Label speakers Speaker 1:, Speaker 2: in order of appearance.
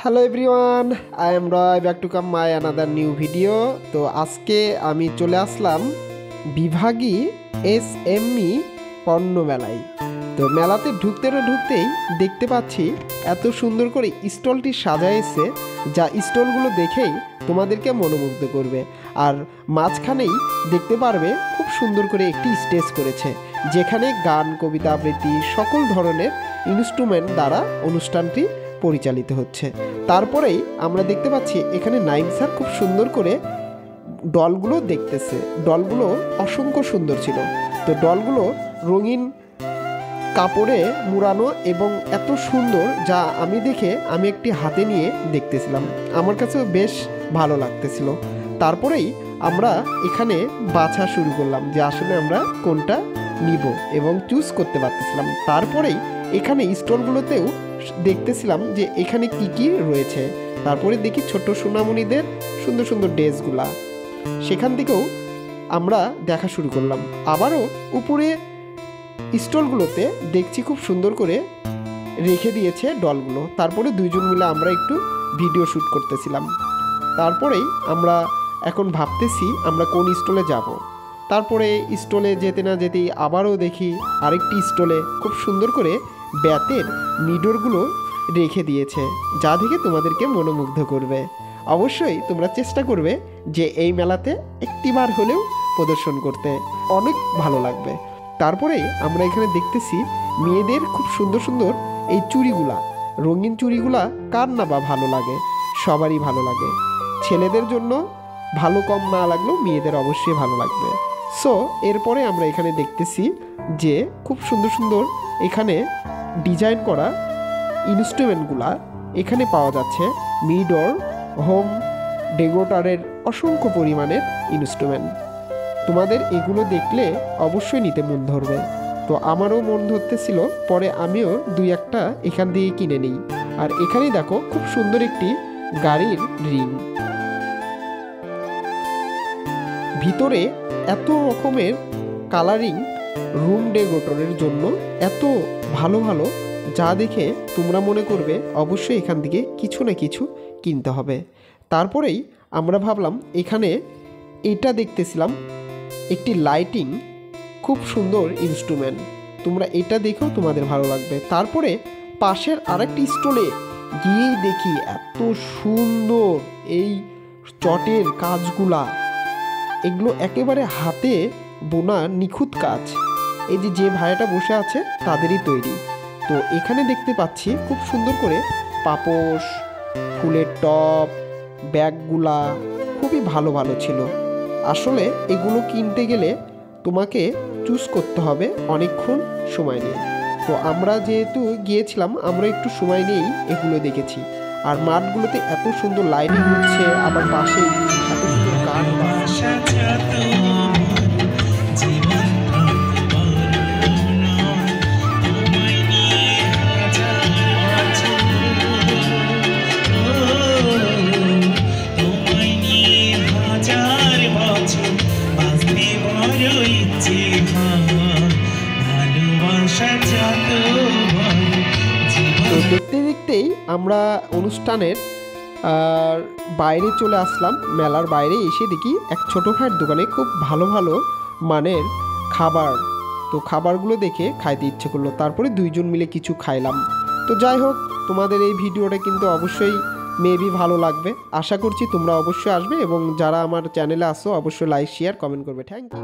Speaker 1: Hello everyone, I am Roy, back to come my another new video. তো আজকে আমি চলে আসলাম বিভাগী এসএমই পণ্য মেলায়। তো মেলাতে ঢুকতেই দেখতে পাচ্ছি এত সুন্দর করে স্টলটি সাজাইছে, যা স্টলগুলো দেখেই তোমাদেরকে মনোমুগ্ধ করবে। আর মাঝখানেই দেখতে পারবে খুব সুন্দর করে একটি স্টেজ করেছে, যেখানে গান, কবিতা আবৃত্তি সকল ধরনের ইনস্ট্রুমেন্ট দ্বারা অনুষ্ঠানটি পরিচালিত হচ্ছে। তারপরেই আমরা দেখতে পাচ্ছি এখানে নাইম স্যার খুব সুন্দর করে ডলগুলো দেখতেছে। ডলগুলো অসংখ্য সুন্দর ছিল। তো ডলগুলো রঙিন কাপড়ে মুড়ানো এবং এত সুন্দর, যা আমি একটি হাতে নিয়ে দেখতেছিলাম। আমার কাছেও বেশ ভালো লাগতেছিল। তারপরেই আমরা এখানে বাছা শুরু করলাম যে আসলে আমরা কোনটা নিব এবং চুজ করতে পারতেছিলাম। তারপরেই এখানে স্টলগুলোতেও দেখতেছিলাম যে এখানে কি কি রয়েছে। তারপরে দেখি ছোট সোনামণিদের সুন্দর সুন্দর ড্রেসগুলা, সেখান থেকেও আমরা দেখা শুরু করলাম। আবারও উপরে স্টলগুলোতে দেখছি খুব সুন্দর করে রেখে দিয়েছে ডলগুলো। তারপরে দুইজন মিলে আমরা একটু ভিডিও শ্যুট করতেছিলাম। তারপরেই আমরা এখন ভাবতেছি আমরা কোন স্টলে যাব। তারপরে স্টলে যেতে না যেতেই আবারও দেখি আরেকটি স্টলে খুব সুন্দর করে ব্যাতের মিডরগুলো রেখে দিয়েছে, যা দেখে তোমাদেরকে মনোমুগ্ধ করবে। অবশ্যই তোমরা চেষ্টা করবে যে এই মেলাতে একটিবার হলেও প্রদর্শন করতে, অনেক ভালো লাগবে। তারপরে আমরা এখানে দেখতেছি মেয়েদের খুব সুন্দর সুন্দর এই চুড়িগুলা, রঙিন চুড়িগুলা কার না বা ভালো লাগে, সবারই ভালো লাগে। ছেলেদের জন্য ভালো কম না লাগলেও মেয়েদের অবশ্যই ভালো লাগবে। সো এরপরে আমরা এখানে দেখতেছি যে খুব সুন্দর সুন্দর এখানে ডিজাইন করা ইনস্ট্রুমেন্টগুলা এখানে পাওয়া যাচ্ছে। মিডর, হোম ডেকোরেটরের অসংখ্য পরিমাণের ইনস্ট্রুমেন্ট। তোমাদের এগুলো দেখলে অবশ্যই নিতে মন ধরবে। তো আমারও মন ধরতেছিল, পরে আমিও দুই একটা এখান দিয়ে কিনে নিই। আর এখানেই দেখো খুব সুন্দর একটি গাড়ির রিং। ভিতরে এত রকমের কালারিং রুম ডেকোরেটরের জন্য এত ভালো ভালো, যা দেখে তোমরা মনে করবে অবশ্যই এখান থেকে কিছু না কিছু কিনতে হবে। তারপরেই আমরা ভাবলাম এখানে এটা দেখতেছিলাম একটি লাইটিং, খুব সুন্দর ইনস্ট্রুমেন্ট, তোমরা এটা দেখেও তোমাদের ভালো লাগবে। তারপরে পাশের আরেকটি স্টলে গিয়েই দেখি এত সুন্দর এই চটের কাজগুলা, এগুলো একেবারে হাতে বোনা নিখুঁত কাজ। এই যে ভাইয়াটা বসে আছে তাদেরই তৈরি। তো এখানে দেখতে পাচ্ছি খুব সুন্দর করে পাপোশ, ফুলের টপ, ব্যাগগুলা খুবই ভালো ভালো ছিল। আসলে এগুলো কিনতে গেলে তোমাকে চুজ করতে হবে অনেকক্ষণ সময় নিয়ে। তো আমরা যেহেতু গিয়েছিলাম, আমরা একটু সময় নিয়েই এগুলো দেখেছি। আর মাঠগুলোতে এত সুন্দর লাইটিং হচ্ছে, আবার পাশে এত সুন্দর গান। তো দেখতে দেখতেই আমরা অনুষ্ঠানের বাইরে চলে আসলাম। মেলার বাইরে এসে দেখি এক ছোটোখাট দোকানে খুব ভালো ভালো মানের খাবার। তো খাবারগুলো দেখে খাইতে ইচ্ছে করলো। তারপরে দুইজন মিলে কিছু খাইলাম। তো যাই হোক, তোমাদের এই ভিডিওটা কিন্তু অবশ্যই মেবি ভালো লাগবে। আশা করছি তোমরা অবশ্যই আসবে এবং যারা আমার চ্যানেলে আসো অবশ্যই লাইক, শেয়ার, কমেন্ট করবে। Thank you.